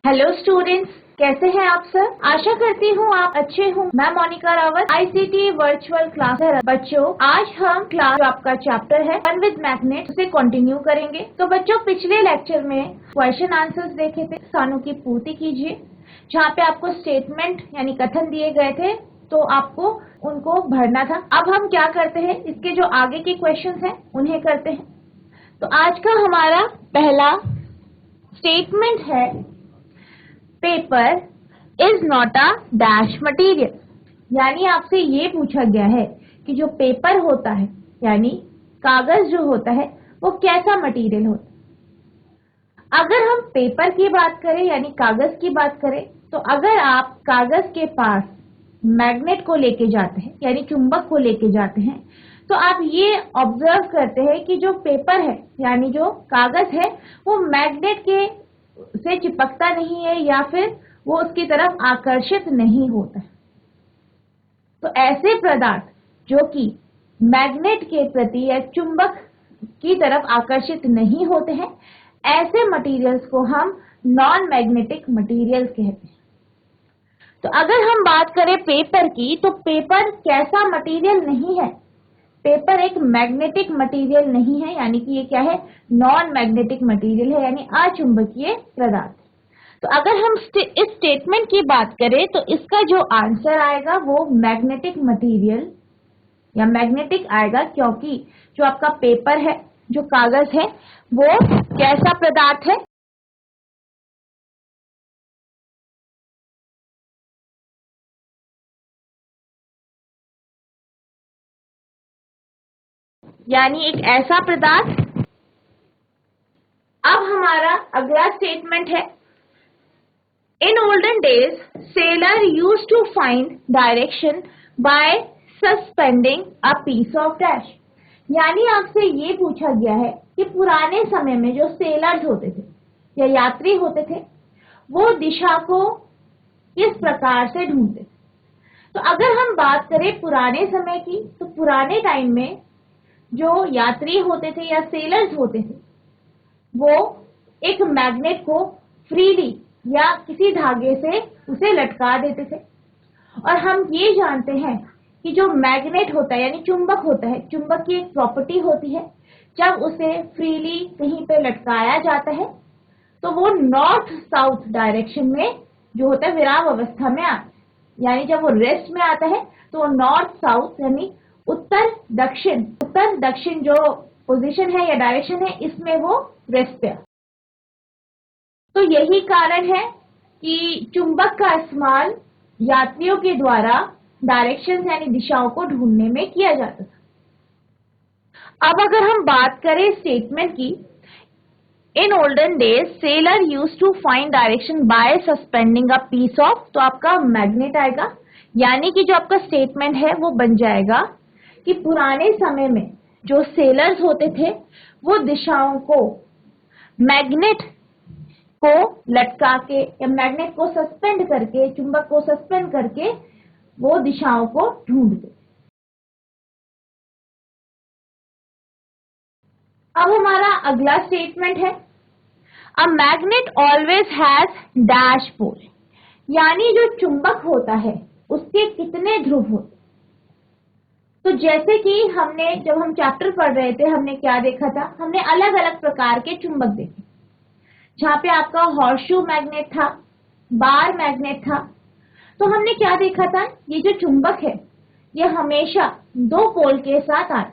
Hello students, कैसे हैं आप सब। आशा करती हूँ आप अच्छे हों। मैं Monika Rawat, ICT virtual class. बच्चों, आज हम क्लास जो आपका चैप्टर है फन विद मैग्नेट उसे कंटिन्यू करेंगे। तो बच्चों, पिछले लेक्चर में क्वेश्चन आंसर्स देखे थे, स्थानों की पूर्ति कीजिए। जहाँ पे आपको स्टेटमेंट यानी कथन दिए गए थे तो आपको उनको भरना था। अब हम क्या करते हैं, इसके जो आगे के क्वेश्चन हैं उन्हें करते हैं। तो आज का हमारा पहला स्टेटमेंट है, paper is not a dash material. यानी आपसे ये पूछा गया है कि जो पेपर होता है यानी कागज जो होता है वो कैसा मटेरियल होता है। अगर हम पेपर की बात करें यानी कागज की बात करें, तो अगर आप कागज के पास मैग्नेट को लेके जाते हैं यानी चुंबक को लेके जाते हैं, तो आप ये ऑब्जर्व करते हैं कि जो पेपर है यानी जो कागज है वो मैग्नेट के से चिपकता नहीं है या फिर वो उसकी तरफ आकर्षित नहीं होता है। तो ऐसे पदार्थ जो कि मैग्नेट के प्रति या चुंबक की तरफ आकर्षित नहीं होते हैं, ऐसे मटेरियल्स को हम नॉन मैग्नेटिक मटेरियल्स कहते हैं। तो अगर हम बात करें पेपर की, तो पेपर कैसा मटेरियल नहीं है। पेपर एक मैग्नेटिक मटेरियल नहीं है, यानी कि ये क्या है, नॉन मैग्नेटिक मटेरियल है, यानी अचुंबकीय पदार्थ। तो अगर हम इस स्टेटमेंट की बात करें तो इसका जो आंसर आएगा वो मैग्नेटिक मटेरियल या मैग्नेटिक आएगा, क्योंकि जो आपका पेपर है, जो कागज है, वो कैसा पदार्थ है, यानी एक ऐसा पदार्थ। अब हमारा अगला स्टेटमेंट है, In olden days, sailor used to find direction by suspending a piece of dash। यानी आपसे ये पूछा गया है कि पुराने समय में जो सेलर्स होते थे या यात्री होते थे, वो दिशा को किस प्रकार से ढूंढते थे। तो अगर हम बात करें पुराने समय की, तो पुराने टाइम में जो यात्री होते थे या सेलर्स होते थे, वो एक मैग्नेट को फ्रीली या किसी धागे से उसे लटका देते थे। और हम ये जानते हैं कि जो मैग्नेट होता है यानी चुंबक होता है, चुंबक की एक प्रॉपर्टी होती है, जब उसे फ्रीली कहीं पे लटकाया जाता है तो वो नॉर्थ साउथ डायरेक्शन में जो होता है विराम अवस्था में आता है। यानी जब वो रेस्ट में आता है तो वो नॉर्थ साउथ यानी उत्तर दक्षिण जो पोजीशन है या डायरेक्शन है, इसमें वो रेस्ट पे। तो यही कारण है कि चुंबक का इस्तेमाल यात्रियों के द्वारा डायरेक्शन यानी दिशाओं को ढूंढने में किया जाता था। अब अगर हम बात करें स्टेटमेंट की, in olden days sailor used to find direction by suspending a piece of, तो आपका मैग्नेट आएगा। यानी कि जो आपका स्टेटमेंट है वो बन जाएगा कि पुराने समय में जो सेलर्स होते थे वो दिशाओं को मैग्नेट को लटका के या मैग्नेट को सस्पेंड करके, चुंबक को सस्पेंड करके वो दिशाओं को ढूंढते। अब हमारा अगला स्टेटमेंट है, a magnet always has dash pole. यानी जो चुंबक होता है उसके कितने ध्रुव होते। तो जैसे कि हमने जब हम चैप्टर पढ़ रहे थे, हमने क्या देखा था, हमने अलग अलग प्रकार के चुंबक देखे। जहाँ पे आपका हॉर्सशू मैग्नेट था, बार मैग्नेट था। तो हमने क्या देखा था, ये जो चुंबक है ये हमेशा दो पोल के साथ आता है।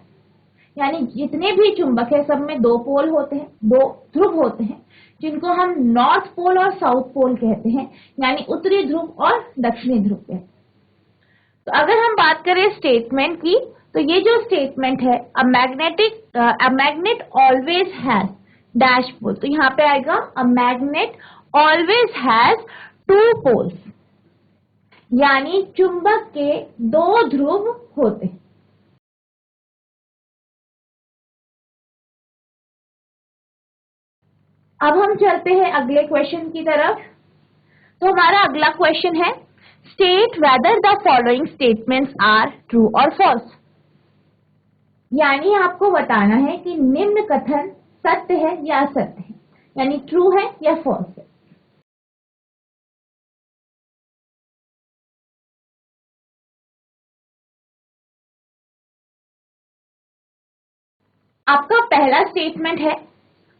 यानी जितने भी चुंबक है सब में दो पोल होते हैं, दो ध्रुव होते हैं, जिनको हम नॉर्थ पोल और साउथ पोल कहते हैं, यानी उत्तरी ध्रुव और दक्षिणी ध्रुव कहते हैं। तो अगर हम बात करें स्टेटमेंट की, तो ये जो स्टेटमेंट है, a magnet always has dash pole, तो यहाँ पे आएगा a magnet always has two poles. यानी चुंबक के दो ध्रुव होते हैं। अब हम चलते हैं अगले क्वेश्चन की तरफ। तो हमारा अगला क्वेश्चन है, state whether the following statements are true और फॉल्स। यानी आपको बताना है कि निम्न कथन सत्य है या असत्य है, यानी ट्रू है या फॉल्स है। आपका पहला स्टेटमेंट है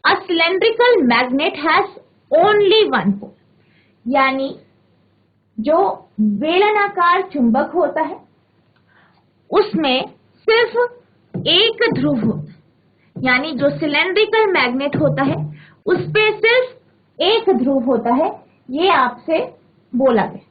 a cylindrical magnet has only one pole, यानी जो बेलनाकार चुंबक होता है उसमें सिर्फ एक ध्रुव होता है, यानी जो सिलेंड्रिकल मैग्नेट होता है उस पे सिर्फ एक ध्रुव होता है, ये आपसे बोला गया।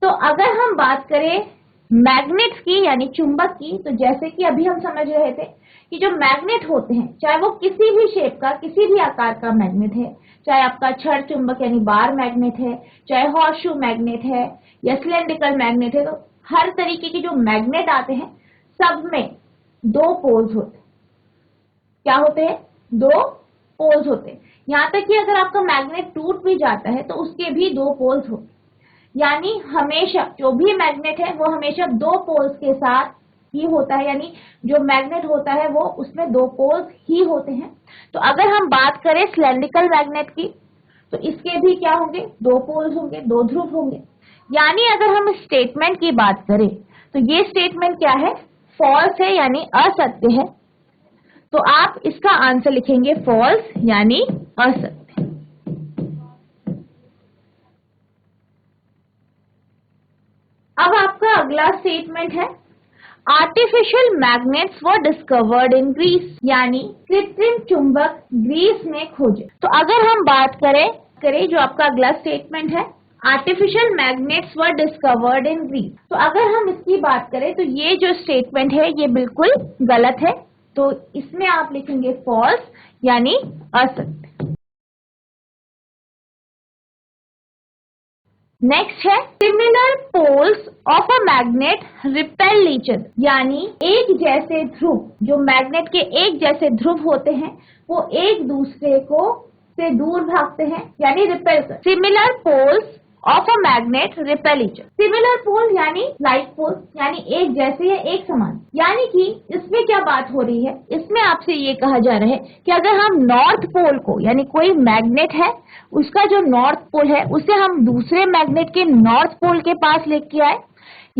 तो अगर हम बात करें मैग्नेट्स की यानी चुंबक की, तो जैसे कि अभी हम समझ रहे थे कि जो मैग्नेट होते हैं, चाहे वो किसी भी शेप का, किसी भी आकार का मैग्नेट है, चाहे आपका छड़ चुंबक यानी बार मैग्नेट है, चाहे हॉर्सशू मैग्नेट है या सिलेंड्रिकल मैग्नेट है, तो हर तरीके के जो मैग्नेट आते हैं सब में दो पोल्स होते हैं। क्या होते हैं? दो पोल्स होते हैं। यहां तक कि अगर आपका मैग्नेट टूट भी जाता है तो उसके भी दो पोल्स होते हैं, यानी हमेशा जो भी मैग्नेट है वो हमेशा दो पोल्स के साथ ही होता है, यानी जो मैग्नेट होता है वो उसमें दो पोल्स ही होते हैं। तो अगर हम बात करें सिलेंड्रिकल मैग्नेट की, तो इसके भी क्या होंगे? दो पोल्स होंगे, दो ध्रुव होंगे। यानी अगर हम स्टेटमेंट की बात करें तो ये स्टेटमेंट क्या है? फॉल्स है, यानी असत्य है। तो आप इसका आंसर लिखेंगे फॉल्स, यानी असत्य। अब आपका अगला स्टेटमेंट है artificial magnets were discovered in Greece, यानी कृत्रिम चुंबक ग्रीस में खोजे। तो अगर हम बात करें जो आपका अगला स्टेटमेंट है artificial magnets were discovered in Greece, तो अगर हम इसकी बात करें तो ये जो स्टेटमेंट है ये बिल्कुल गलत है। तो इसमें आप लिखेंगे फॉल्स, यानी असत्य। नेक्स्ट है similar poles of a magnet repel each other, यानी एक जैसे ध्रुव, जो मैग्नेट के एक जैसे ध्रुव होते हैं वो एक दूसरे को से दूर भागते हैं, यानी रिपेल कर। Similar poles of a magnet repel each other. Similar pole यानी लाइक पोल, यानी एक जैसे या एक समान। यानी कि इसमें क्या बात हो रही है? इसमें आपसे ये कहा जा रहा है कि अगर हम नॉर्थ पोल को, यानी कोई मैग्नेट है उसका जो नॉर्थ पोल है उसे हम दूसरे मैग्नेट के नॉर्थ पोल के पास लेके आए,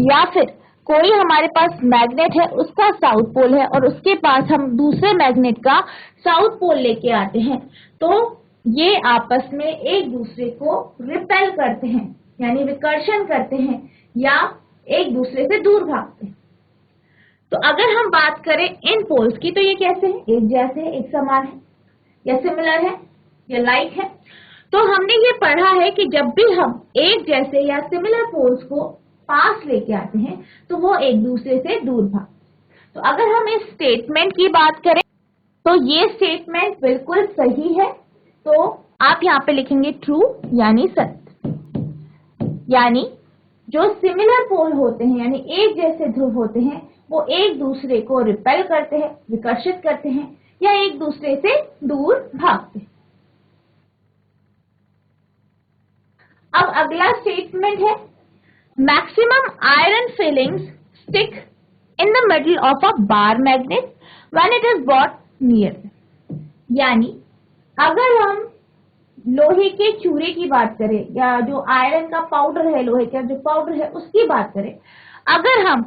या फिर कोई हमारे पास मैग्नेट है उसका साउथ पोल है और उसके पास हम दूसरे मैग्नेट का साउथ पोल लेके आते हैं, तो ये आपस में एक दूसरे को रिपेल करते हैं, यानी विकर्षण करते हैं या एक दूसरे से दूर भागते हैं। तो अगर हम बात करें इन पोल्स की, तो ये कैसे है? एक जैसे है, एक समान है, या सिमिलर है, या लाइक है। तो हमने ये पढ़ा है कि जब भी हम एक जैसे या सिमिलर पोल्स को पास लेके आते हैं तो वो एक दूसरे से दूर भागते। तो अगर हम इस स्टेटमेंट की बात करें तो ये स्टेटमेंट बिल्कुल सही है। तो आप यहाँ पे लिखेंगे ट्रू, यानी सत्य। यानी जो सिमिलर पोल होते हैं, यानी एक जैसे ध्रुव होते हैं, वो एक दूसरे को रिपेल करते हैं, विकर्षित करते हैं, या एक दूसरे से दूर भागते हैं। अब अगला स्टेटमेंट है maximum iron filings stick in the middle of a bar magnet when it is brought near. यानी अगर हम लोहे के चूरे की बात करें या जो आयरन का पाउडर है, लोहे का जो पाउडर है उसकी बात करें, अगर हम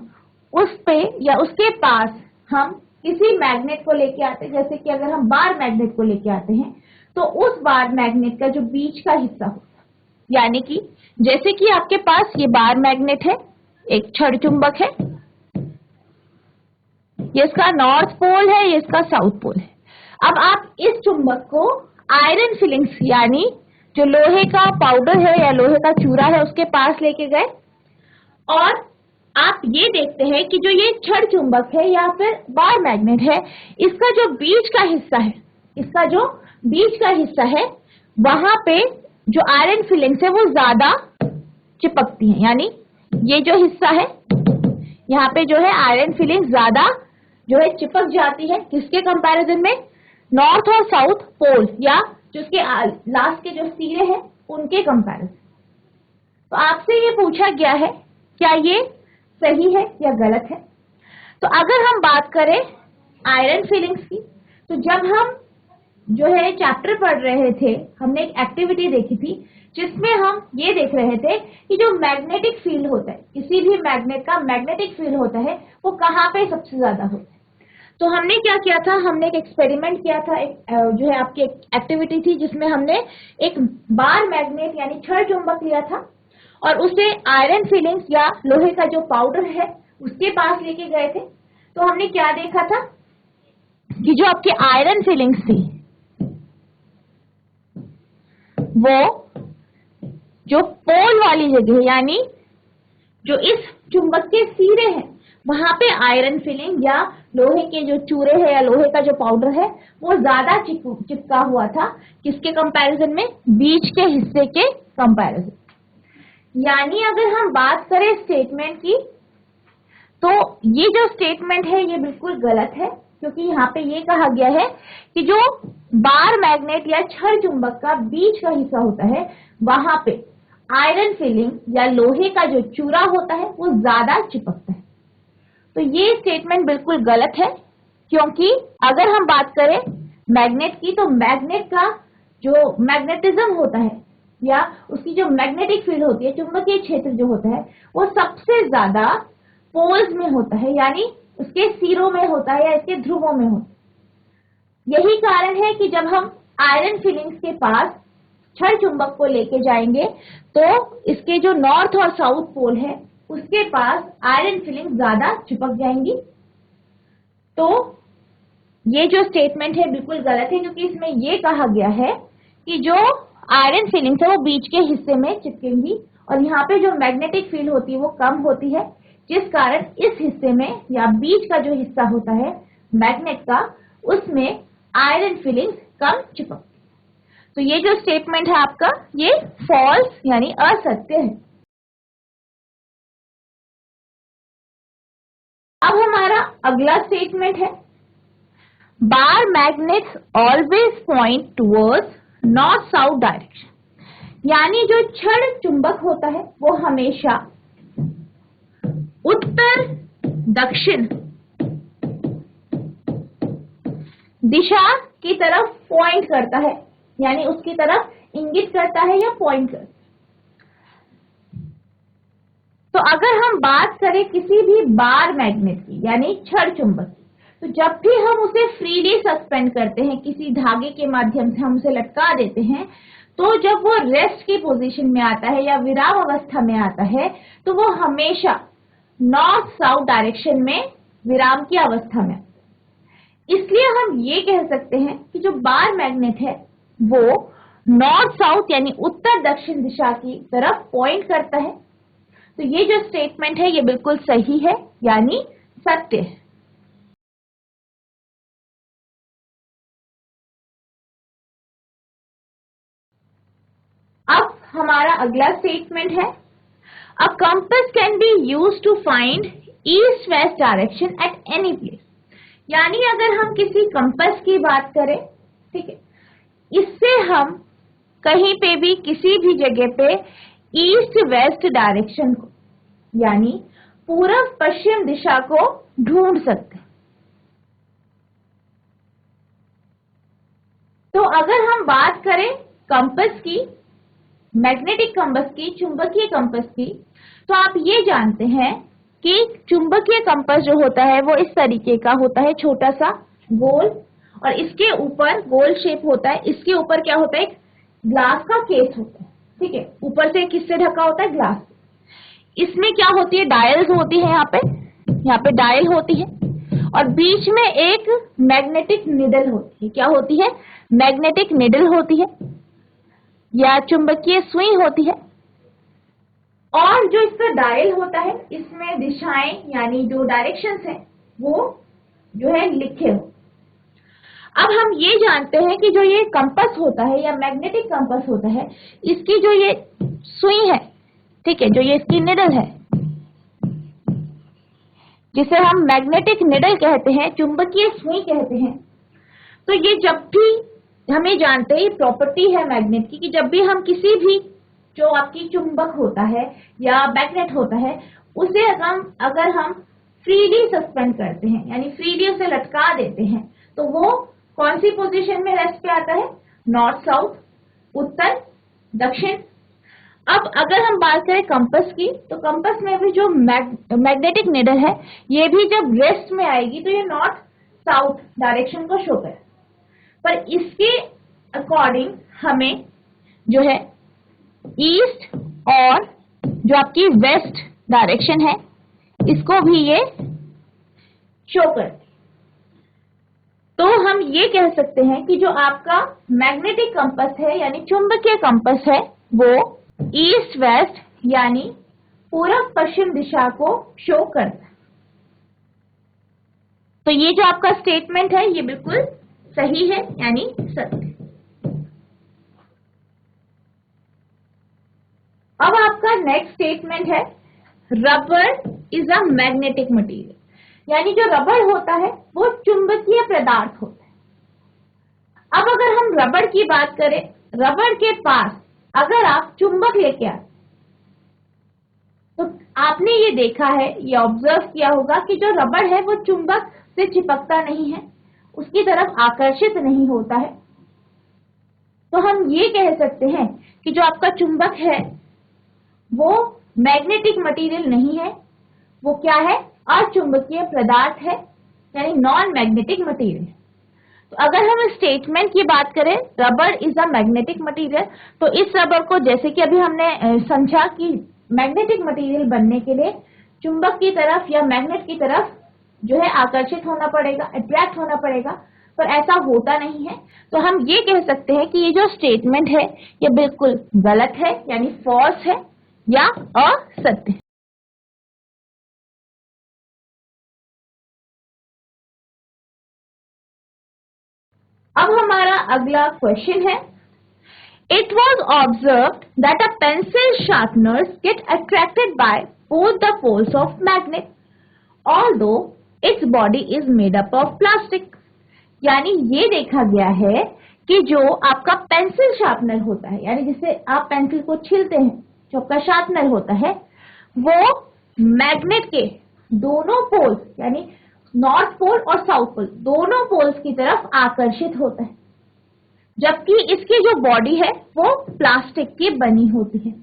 उस पे या उसके पास हम किसी मैग्नेट को लेके आते हैं, जैसे कि अगर हम बार मैग्नेट को लेके आते हैं, तो उस बार मैग्नेट का जो बीच का हिस्सा होता है, यानी कि जैसे कि आपके पास ये बार मैग्नेट है, एक छड़ चुंबक है, ये इसका नॉर्थ पोल है, ये इसका साउथ पोल है। अब आप इस चुंबक को आयरन फिलिंग्स यानी जो लोहे का पाउडर है या लोहे का चूरा है उसके पास लेके गए, और आप ये देखते हैं कि जो ये छड़ चुंबक है या फिर बार मैग्नेट है, इसका जो बीच का हिस्सा है, इसका जो बीच का हिस्सा है वहां पे जो आयरन फिलिंग्स है वो ज्यादा चिपकती हैं। यानी ये जो हिस्सा है यहाँ पे जो है आयरन फिलिंग ज्यादा जो है चिपक जाती है, किसके कंपैरिजन में? नॉर्थ और साउथ पोल या जो उसके लास्ट के जो सिरे हैं उनके कंपैरिजन। तो आपसे ये पूछा गया है क्या ये सही है या गलत है? तो अगर हम बात करें आयरन फिलिंग्स की, तो जब हम जो है चैप्टर पढ़ रहे थे, हमने एक एक्टिविटी देखी थी जिसमें हम ये देख रहे थे कि जो मैग्नेटिक फील्ड होता है, किसी भी मैग्नेट का मैग्नेटिक फील्ड होता है वो कहाँ पे सबसे ज्यादा होता है। तो हमने क्या किया था, हमने एक एक्सपेरिमेंट किया था, एक जो है आपकी एक्टिविटी थी जिसमें हमने एक बार मैग्नेट यानी छड़ चुंबक लिया था और उसे आयरन फिलिंग्स या लोहे का जो पाउडर है उसके पास लेके गए थे। तो हमने क्या देखा था कि जो आपकी आयरन फिलिंग्स थी वो जो पोल वाली जगह यानी जो इस चुंबक के सिरे हैं वहां पे आयरन फिलिंग या लोहे के जो चूरे हैं या लोहे का जो पाउडर है वो ज्यादा चिपका हुआ था। किसके कंपैरिजन में? बीच के हिस्से के कंपैरिजन। यानी अगर हम बात करें स्टेटमेंट की तो ये जो स्टेटमेंट है ये बिल्कुल गलत है, क्योंकि यहाँ पे ये कहा गया है कि जो बार मैग्नेट या छड़ चुंबक का बीच का हिस्सा होता है वहां पे आयरन फिलिंग या लोहे का जो चूरा होता है वो ज्यादा चिपकता है। तो ये स्टेटमेंट बिल्कुल गलत है, क्योंकि अगर हम बात करें मैग्नेट की तो मैग्नेट का जो मैग्नेटिज्म होता है या उसकी जो मैग्नेटिक फील्ड होती है, चुंबकीय क्षेत्र जो होता है वो सबसे ज्यादा पोल्स में होता है, यानी उसके सिरों में होता है या इसके ध्रुवों में होता है। यही कारण है कि जब हम आयरन फिलिंग्स के पास छड़ चुंबक को लेके जाएंगे तो इसके जो नॉर्थ और साउथ पोल है उसके पास आयरन फिलिंग ज्यादा चिपक जाएंगी। तो ये जो स्टेटमेंट है बिल्कुल गलत है, क्योंकि इसमें ये कहा गया है कि जो आयरन फिलिंग्स है वो बीच के हिस्से में चिपकेंगी और यहाँ पे जो मैग्नेटिक फील्ड होती है वो कम होती है, जिस कारण इस हिस्से में या बीच का जो हिस्सा होता है मैग्नेट का उसमें आयरन फिलिंग्स कम चिपकती। तो ये जो स्टेटमेंट है आपका ये फॉल्स यानी असत्य है। अब हमारा अगला स्टेटमेंट है बार magnets always point towards north south direction, यानी जो छड़ चुंबक होता है वो हमेशा उत्तर दक्षिण दिशा की तरफ पॉइंट करता है, यानी उसकी तरफ इंगित करता है या पॉइंट करता है। तो अगर हम बात करें किसी भी बार मैग्नेट की यानी छड़ चुंबक की, तो जब भी हम उसे फ्रीली सस्पेंड करते हैं, किसी धागे के माध्यम से हम उसे लटका देते हैं, तो जब वो रेस्ट की पोजीशन में आता है या विराम अवस्था में आता है तो वो हमेशा नॉर्थ साउथ डायरेक्शन में विराम की अवस्था में। इसलिए हम ये कह सकते हैं कि जो बार मैग्नेट है वो नॉर्थ साउथ यानी उत्तर दक्षिण दिशा की तरफ पॉइंट करता है। तो ये जो स्टेटमेंट है ये बिल्कुल सही है यानी सत्य है। अब हमारा अगला स्टेटमेंट है a compass can be used to find east west direction at any place, यानी अगर हम किसी कंपास की बात करें, ठीक है, इससे हम कहीं पे भी किसी भी जगह पे ईस्ट वेस्ट डायरेक्शन को यानी पूर्व पश्चिम दिशा को ढूंढ सकते हैं। तो अगर हम बात करें कंपास की, मैग्नेटिक कंपास की, चुंबकीय कंपास की, तो आप ये जानते हैं कि चुंबकीय कंपास जो होता है वो इस तरीके का होता है, छोटा सा गोल, और इसके ऊपर गोल शेप होता है। इसके ऊपर क्या होता है? एक ग्लास का केस होता है, ठीक है, ऊपर से किससे ढका होता है? ग्लास। इसमें क्या होती है? डायल्स होती है, यहाँ पे डायल होती है और बीच में एक मैग्नेटिक निडल होती है। क्या होती है? मैग्नेटिक निडल होती है या चुंबकीय सुई होती है। और जो इसका डायल होता है इसमें दिशाएं यानी जो डायरेक्शंस हैं वो जो है लिखे हो। अब हम ये जानते हैं कि जो ये कंपास होता है या मैग्नेटिक कंपास होता है, इसकी जो ये सुई है, ठीक है, जो ये इसकी निडल है जिसे हम मैग्नेटिक निडल कहते हैं, चुंबकीय सुई कहते हैं, तो ये जब भी हमें जानते हैं प्रॉपर्टी है मैग्नेट की कि जब भी हम किसी भी जो आपकी चुंबक होता है या मैग्नेट होता है उसे अगर हम फ्रीली सस्पेंड करते हैं यानी फ्रीली उसे लटका देते हैं तो वो कौन सी पोजीशन में रेस्ट पे आता है? नॉर्थ साउथ, उत्तर दक्षिण। अब अगर हम बात करें कंपास की, तो कंपास में भी जो मैग्नेटिक निडल है ये भी जब रेस्ट में आएगी तो ये नॉर्थ साउथ डायरेक्शन को शो करे, पर इसके अकॉर्डिंग हमें जो है ईस्ट और जो आपकी वेस्ट डायरेक्शन है इसको भी ये शो करती। तो हम ये कह सकते हैं कि जो आपका मैग्नेटिक कंपास है यानी चुंबकीय कंपास है वो ईस्ट वेस्ट यानी पूरब पश्चिम दिशा को शो करता है। तो ये जो आपका स्टेटमेंट है ये बिल्कुल सही है यानी सत्य। अब आपका नेक्स्ट स्टेटमेंट है rubber is a magnetic material, यानी जो रबर होता है वो चुंबकीय पदार्थ होता है। अब अगर हम रबर की बात करें, रबर के पास अगर आप चुंबक लेके आए तो आपने ये देखा है, ये ऑब्जर्व किया होगा कि जो रबर है वो चुंबक से चिपकता नहीं है, उसकी तरफ आकर्षित नहीं होता है। तो हम ये कह सकते हैं कि जो आपका चुंबक है वो मैग्नेटिक मटेरियल नहीं है, वो क्या है, अचुंबकीय पदार्थ है यानी नॉन मैग्नेटिक मटेरियल। तो अगर हम स्टेटमेंट की बात करें rubber is a magnetic material, तो इस रबर को जैसे कि अभी हमने समझा कि मैग्नेटिक मटेरियल बनने के लिए चुंबक की तरफ या मैग्नेट की तरफ जो है आकर्षित होना पड़ेगा, अट्रैक्ट होना पड़ेगा, पर ऐसा होता नहीं है। तो हम ये कह सकते हैं कि ये जो स्टेटमेंट है ये बिल्कुल गलत है यानी फॉल्स है या असत्य है। अब हमारा अगला क्वेश्चन है, it was observed that a pencil sharpeners get attracted by both the poles of magnet although its body is made up of plastic. यानी ये देखा गया है कि जो आपका पेंसिल शार्पनर होता है यानी जिससे आप पेंसिल को छीलते हैं, जो आपका शार्पनर होता है वो मैग्नेट के दोनों पोल्स यानी नॉर्थ पोल और साउथ पोल दोनों पोल्स की तरफ आकर्षित होता है, जबकि इसकी जो बॉडी है वो प्लास्टिक की बनी होती है।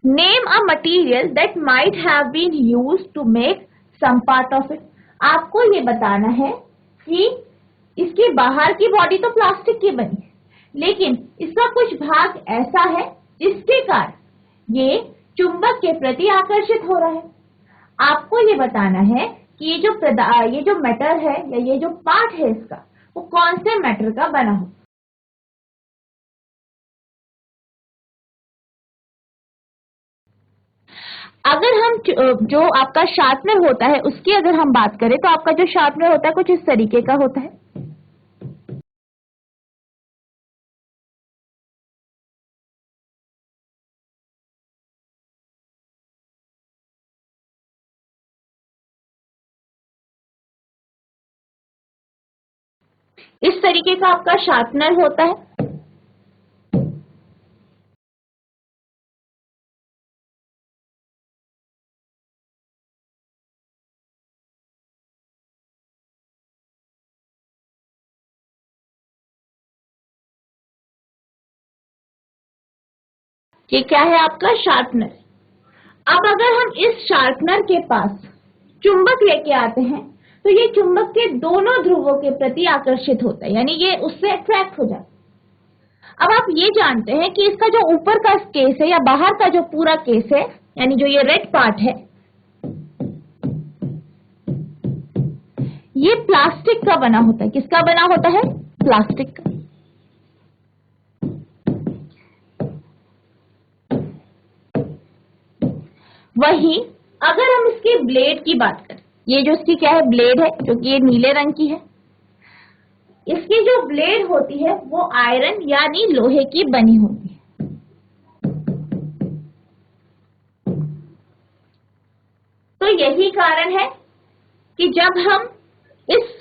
Name a material that might have been used to make some part of it. आपको ये बताना है कि इसके बाहर की बॉडी तो प्लास्टिक की बनी है, लेकिन इसका कुछ भाग ऐसा है जिसके कारण ये चुंबक के प्रति आकर्षित हो रहा है। आपको ये बताना है कि ये जो मैटर है या ये जो पार्ट है इसका वो कौन से मैटर का बना हो। अगर हम जो आपका शार्पनर होता है उसकी अगर हम बात करें तो आपका जो शार्पनर होता है कुछ इस तरीके का होता है। इस तरीके का आपका शार्पनर होता है। ये क्या है आपका शार्पनर। अब अगर हम इस शार्पनर के पास चुंबक लेके आते हैं तो ये चुंबक के दोनों ध्रुवों के प्रति आकर्षित होता है यानी ये उससे अट्रैक्ट हो जाता है। अब आप ये जानते हैं कि इसका जो ऊपर का केस है या बाहर का जो पूरा केस है यानी जो ये रेड पार्ट है ये प्लास्टिक का बना होता है। किसका बना होता है, प्लास्टिक का। वहीं अगर हम इसकी ब्लेड की बात करें, ये जो इसकी क्या है ब्लेड है जो कि ये नीले रंग की है, इसकी जो ब्लेड होती है वो आयरन यानी लोहे की बनी होती है। तो यही कारण है कि जब हम इस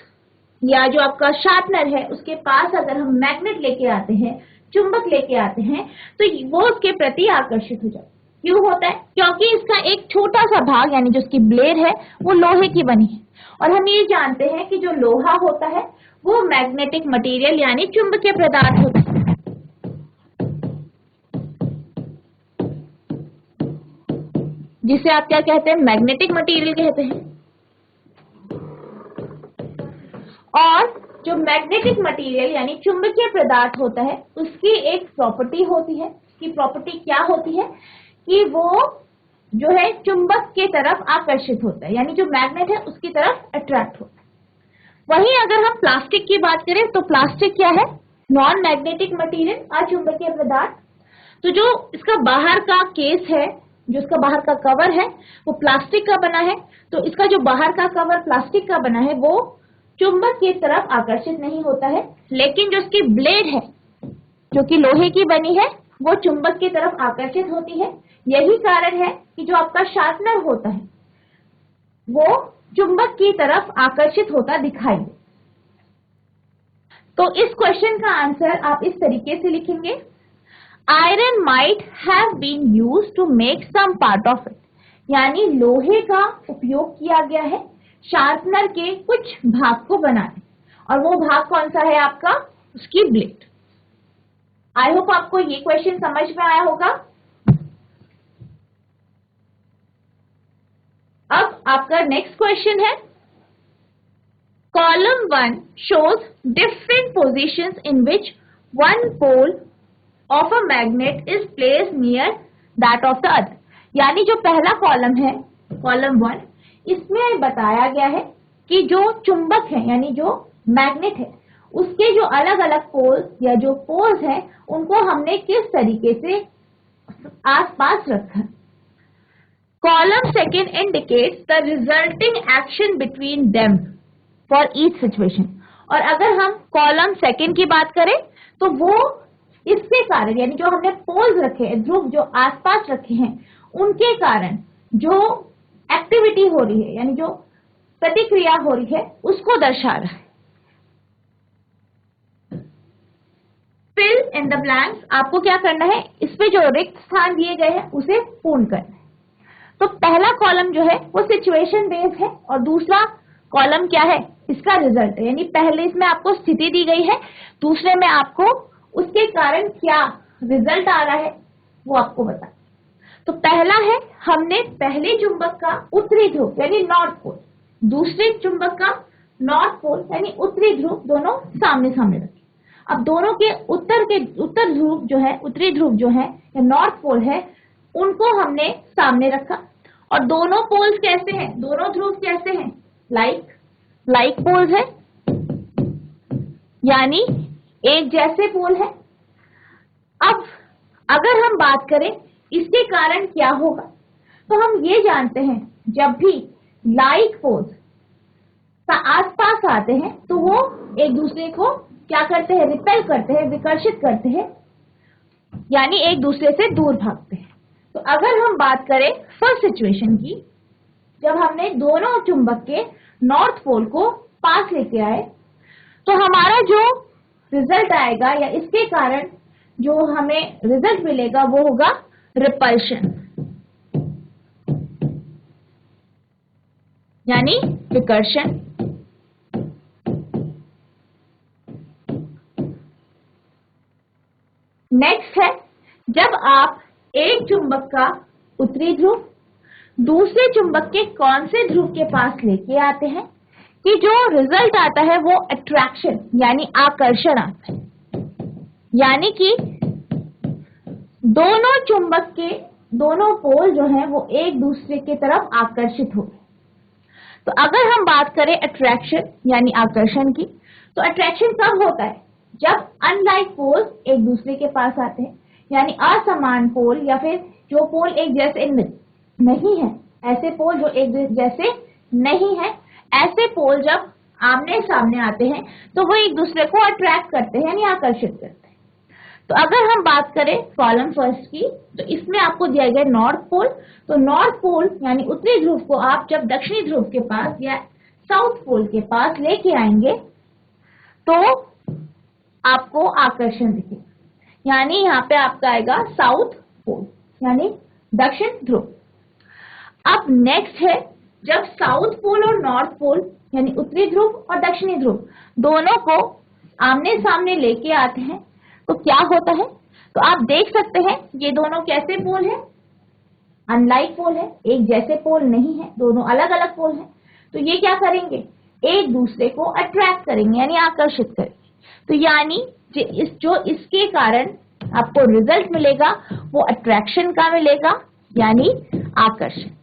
या जो आपका शार्पनर है उसके पास अगर हम मैग्नेट लेके आते हैं, चुंबक लेके आते हैं, तो वो उसके प्रति आकर्षित हो जाता है। क्यों होता है, क्योंकि इसका एक छोटा सा भाग यानी जो उसकी ब्लेड है वो लोहे की बनी है और हम ये जानते हैं कि जो लोहा होता है वो मैग्नेटिक मटेरियल यानी चुंबकीय पदार्थ होता है। जिसे आप क्या कहते हैं, मैग्नेटिक मटेरियल कहते हैं। और जो मैग्नेटिक मटेरियल यानी चुंबकीय पदार्थ होता है उसकी एक प्रॉपर्टी होती है। उसकी प्रॉपर्टी क्या होती है कि वो जो है चुंबक के तरफ आकर्षित होता है, यानी जो मैग्नेट है उसकी तरफ अट्रैक्ट होता है। वहीं अगर हम प्लास्टिक की बात करें तो प्लास्टिक क्या है? नॉन मैग्नेटिक मटेरियल, अचुंबकीय पदार्थ। तो जो इसका बाहर का केस है, जो इसका बाहर का कवर है वो प्लास्टिक का बना है, तो इसका जो बाहर का कवर प्लास्टिक का बना है वो चुंबक की तरफ आकर्षित नहीं होता है, लेकिन जो इसकी ब्लेड है जो कि लोहे की बनी है वो चुंबक की तरफ आकर्षित होती है। यही कारण है कि जो आपका शार्पनर होता है वो चुंबक की तरफ आकर्षित होता दिखाई दे। तो इस क्वेश्चन का आंसर आप इस तरीके से लिखेंगे, iron might have been used to make some part of it, यानी लोहे का उपयोग किया गया है शार्पनर के कुछ भाग को बनाने, और वो भाग कौन सा है आपका? उसकी ब्लेड। आई होप आपको ये क्वेश्चन समझ में आया होगा। अब आपका नेक्स्ट क्वेश्चन है, column 1 shows different positions in which one pole of a magnet is placed near that of the other, यानी जो पहला कॉलम है कॉलम 1, इसमें बताया गया है कि जो चुंबक है यानी जो मैग्नेट है उसके जो अलग अलग पोल्स या जो पोल्स हैं उनको हमने किस तरीके से आसपास रखा। Column 2 indicates the resulting action between them for each situation, और अगर हम कॉलम 2 की बात करें तो वो इसके कारण यानी जो हमने पोल्स रखे हैं, ध्रुव जो आसपास रखे हैं उनके कारण जो एक्टिविटी हो रही है यानी जो प्रतिक्रिया हो रही है उसको दर्शा रहा है। फिल इन द ब्लैंक्स, आपको क्या करना है, इस पे जो रिक्त स्थान दिए गए हैं उसे पूर्ण करना है। तो पहला कॉलम जो है वो सिचुएशन बेस्ड है और दूसरा कॉलम क्या है? इसका रिजल्ट है, यानी पहले इसमें आपको स्थिति दी गई है, दूसरे में आपको उसके कारण क्या रिजल्ट आ रहा है वो आपको बता। तो पहला है, हमने पहले चुंबक का उत्तरी ध्रुव यानी नॉर्थ पोल, दूसरे चुंबक का नॉर्थ पोल यानी उत्तरी ध्रुव दोनों सामने सामने रखे। अब दोनों के उत्तर ध्रुव जो है, उत्तरी ध्रुव जो है या नॉर्थ पोल है, उनको हमने सामने रखा। और दोनों पोल्स कैसे हैं? दोनों ध्रुव कैसे हैं? लाइक पोल्स है, यानी एक जैसे पोल है। अब अगर हम बात करें इसके कारण क्या होगा, तो हम ये जानते हैं जब भी लाइक पोल्स का आसपास आते हैं तो वो एक दूसरे को क्या करते हैं? रिपेल करते हैं, विकर्षित करते हैं, यानी एक दूसरे से दूर भागते हैं। तो अगर हम बात करें फर्स्ट सिचुएशन की, जब हमने दोनों चुंबक के नॉर्थ पोल को पास लेके आए तो हमारा जो रिजल्ट आएगा या इसके कारण जो हमें रिजल्ट मिलेगा वो होगा रिपल्शन, यानी विकर्षण। नेक्स्ट है, जब आप एक चुंबक का उत्तरी ध्रुव दूसरे चुंबक के कौन से ध्रुव के पास लेके आते हैं कि जो रिजल्ट आता है वो अट्रैक्शन यानी आकर्षण आता है, यानी कि दोनों चुंबक के दोनों पोल जो हैं वो एक दूसरे की तरफ आकर्षित हो गए। तो अगर हम बात करें अट्रैक्शन यानी आकर्षण की, तो अट्रैक्शन कब होता है? जब अनलाइक पोल्स एक दूसरे के पास आते हैं, यानी असमान पोल या फिर जो पोल एक जैसे नहीं है, ऐसे पोल जो एक जैसे नहीं है, ऐसे पोल जब आमने सामने आते हैं तो वो एक दूसरे को अट्रैक्ट करते हैं यानी आकर्षित करते हैं। तो अगर हम बात करें कॉलम फर्स्ट की, तो इसमें आपको दिया गया नॉर्थ पोल। तो नॉर्थ पोल यानी उत्तरी ध्रुव को आप जब दक्षिणी ध्रुव के पास या साउथ पोल के पास लेके आएंगे तो आपको आकर्षण दिखेगा, यानी यहाँ पे आपका आएगा साउथ पोल यानी दक्षिण ध्रुव। अब नेक्स्ट है, जब साउथ पोल और नॉर्थ पोल यानी उत्तरी ध्रुव और दक्षिणी ध्रुव दोनों को आमने सामने लेके आते हैं तो क्या होता है? तो आप देख सकते हैं ये दोनों कैसे पोल है? अनलाइक पोल है, एक जैसे पोल नहीं है, दोनों अलग अलग पोल है। तो ये क्या करेंगे? एक दूसरे को अट्रैक्ट करेंगे यानी आकर्षित करेंगे। तो यानी जो इसके कारण आपको रिजल्ट मिलेगा वो अट्रैक्शन का मिलेगा यानी आकर्षण।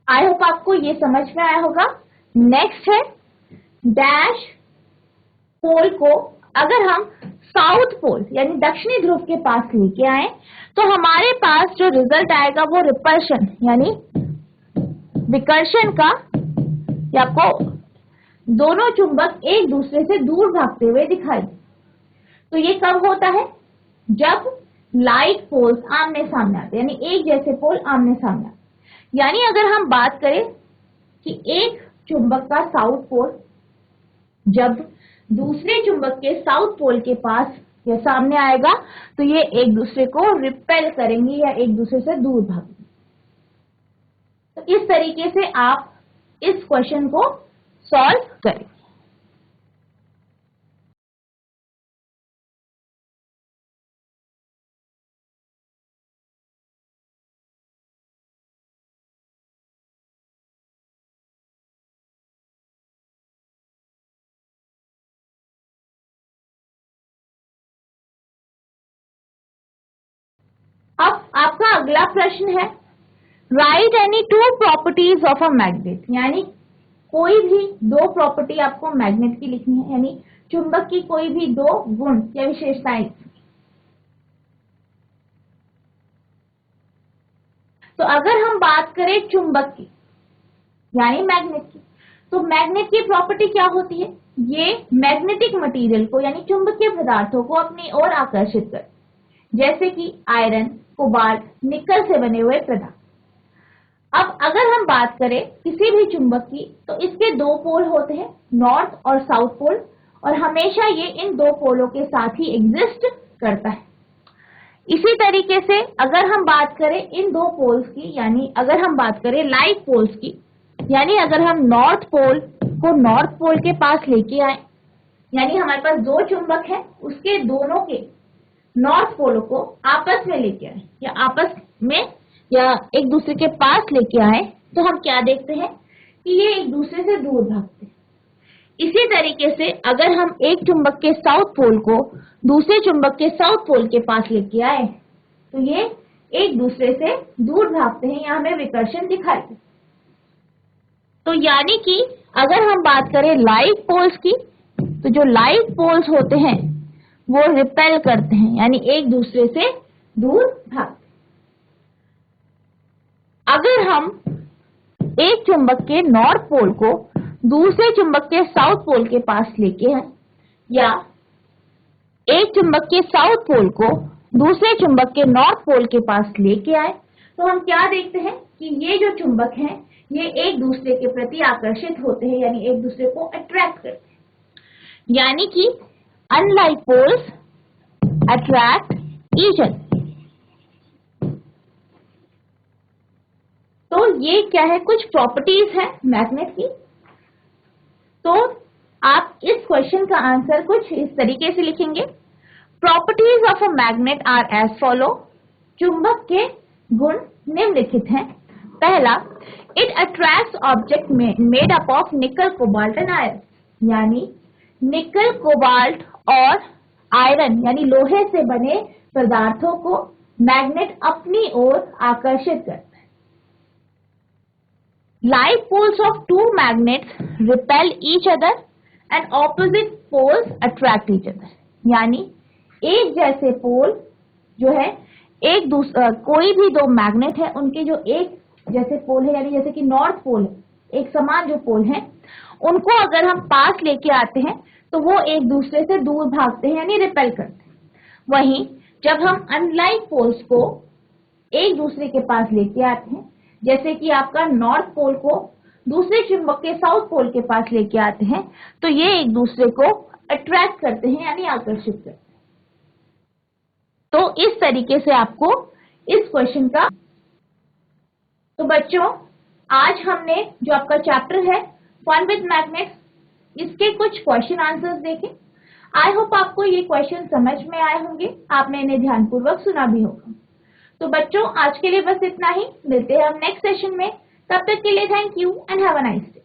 आई होप आपको ये समझ में आया होगा। नेक्स्ट है डैश पोल को अगर हम साउथ पोल यानी दक्षिणी ध्रुव के पास लेके आए तो हमारे पास जो रिजल्ट आएगा वो रिपल्शन यानी विकर्षण का, या आपको दोनों चुंबक एक दूसरे से दूर भागते हुए दिखाई। तो ये कब होता है? जब लाइट पोल्स आमने सामने आते यानी एक जैसे पोल आमने सामने आते। यानी अगर हम बात करें कि एक चुंबक का साउथ पोल जब दूसरे चुंबक के साउथ पोल के पास या सामने आएगा तो ये एक दूसरे को रिपेल करेंगे या एक दूसरे से दूर भागेंगे। तो इस तरीके से आप इस क्वेश्चन को सॉल्व करें। अब आपका अगला प्रश्न है right any two properties of a magnet, यानी कोई भी दो प्रॉपर्टी आपको मैग्नेट की लिखनी है, यानी चुंबक की कोई भी दो गुण या विशेषताएं। तो अगर हम बात करें चुंबक की यानी मैग्नेट की, तो मैग्नेट की प्रॉपर्टी क्या होती है? ये मैग्नेटिक मटेरियल को यानी चुंबकीय पदार्थों को अपनी ओर आकर्षित कर, जैसे कि आयरन, कोबाल्ट, निकल से बने हुए पदार्थ। अब अगर हम बात करें किसी भी चुंबक की तो इसके दो पोल होते हैं, नॉर्थ और साउथ पोल, और हमेशा ये इन दो पोलों के साथ ही एग्जिस्ट करता है। इसी तरीके से अगर हम बात करें इन दो पोल्स की, यानी अगर हम बात करें लाइट पोल्स की, यानी अगर हम नॉर्थ पोल को नॉर्थ पोल के पास लेके आए, यानी हमारे पास दो चुंबक है उसके दोनों के नॉर्थ पोलों को आपस में लेके आए या आपस में या एक दूसरे के पास लेके आए, तो हम क्या देखते हैं कि ये एक दूसरे से दूर भागते हैं। इसी तरीके से अगर हम एक चुंबक के साउथ पोल को दूसरे चुंबक के साउथ पोल के पास लेके आए तो ये एक दूसरे से दूर भागते हैं या हमें विकर्षण दिखाई दे। तो यानी कि अगर हम बात करें लाइट पोल्स की, तो जो लाइट पोल्स होते हैं वो रिपेल करते हैं यानी एक दूसरे से दूर भागते। अगर हम एक चुंबक के नॉर्थ पोल को दूसरे चुंबक के साउथ पोल के पास लेके आए या एक चुंबक के साउथ पोल को दूसरे चुंबक के नॉर्थ पोल के पास लेके आए, तो हम क्या देखते हैं कि ये जो चुंबक हैं ये एक दूसरे के प्रति आकर्षित होते हैं यानी एक दूसरे को अट्रैक्ट करते हैं। यानी कि unlike poles attract each other. तो ये क्या है, कुछ प्रॉपर्टीज है मैग्नेट की। तो आप इस क्वेश्चन का आंसर कुछ इस तरीके से लिखेंगे, properties of a magnet are as follow. चुंबक के गुण निम्नलिखित हैं। पहला, it attracts object made up of nickel, cobalt and iron, यानी निकल, कोबाल्ट और आयरन यानी लोहे से बने पदार्थों को मैग्नेट अपनी ओर आकर्षित करता है। Like poles of two magnets repel each other and opposite poles attract each other. यानी एक जैसे पोल जो है एक दूसरा, कोई भी दो मैग्नेट है उनके जो एक जैसे पोल है यानी जैसे कि नॉर्थ पोल है, एक समान जो पोल है, उनको अगर हम पास लेके आते हैं तो वो एक दूसरे से दूर भागते हैं यानी रिपेल करते हैं। वहीं जब हम अनलाइक पोल्स को एक दूसरे के पास लेके आते हैं, जैसे कि आपका नॉर्थ पोल को दूसरे चुंबक के साउथ पोल के पास लेके आते हैं, तो ये एक दूसरे को अट्रैक्ट करते हैं यानी आकर्षित करते हैं। तो इस तरीके से आपको इस क्वेश्चन का। तो बच्चों, आज हमने जो आपका चैप्टर है फन विद मैग्नेट्स, इसके कुछ क्वेश्चन आंसर्स देखे। आई होप आपको ये क्वेश्चन समझ में आए होंगे, आपने इन्हें ध्यानपूर्वक सुना भी होगा। तो बच्चों आज के लिए बस इतना ही, मिलते हैं हम नेक्स्ट सेशन में। तब तक के लिए thank you and have a nice day.